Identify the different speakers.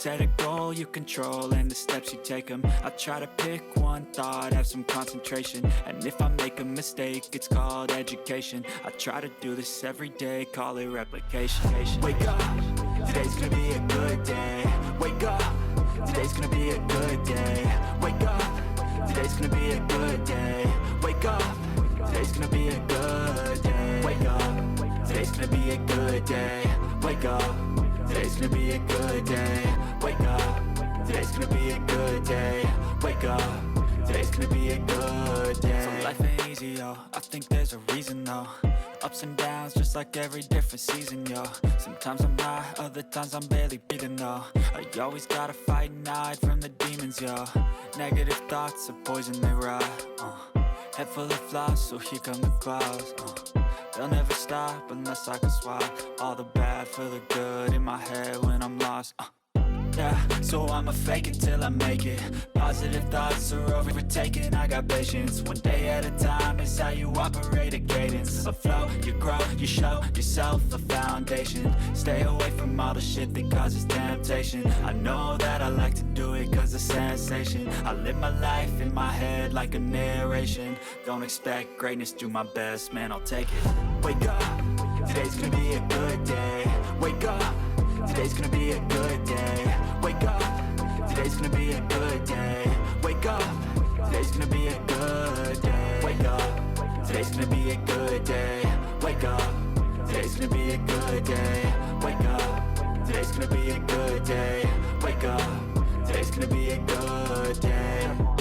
Speaker 1: Set a goal you control and the steps you take them. I try to pick one thought, have some concentration, and if I make a mistake, it's called education. I try to do this every day, call it replication. Wake up, today's gonna be a good day. Wake up, today's gonna be a good day. Wake up, today's gonna be a good day. Wake up, today's gonna be a good day. Wake up, today's gonna be a good day. Wake up, today's gonna be a good day. Wake up, today's gonna be a good day. Wake up, today's gonna be a good day. So life ain't easy, yo, I think there's a reason though. Ups and downs, just like every different season, yo. Sometimes I'm high, other times I'm barely breathing, though. I always gotta fight and hide from the demons, yo. Negative thoughts are poison, they rot. Head full of flies, so here come the clouds. They'll never stop unless I can swap all the bad for the good in my head when I'm lost. Yeah, so I'ma fake it till I make it. Positive thoughts are overtaken, I got patience. One day at a time is how you operate a cadence. A flow, you grow, you show yourself a foundation. Stay away from all the shit that causes temptation. I know that I like to do it cause it's sensation. I live my life in my head like a narration. Don't expect greatness, do my best, man, I'll take it. Wake up, today's gonna be a good day. Wake up, today's gonna be a good day. Wake up, today's gonna be a good day. Wake up, today's gonna be a good day. Wake up, today's gonna be a good day. Wake up, today's gonna be a good day. Wake up, today's gonna be a good day. Wake up, today's gonna be a good day.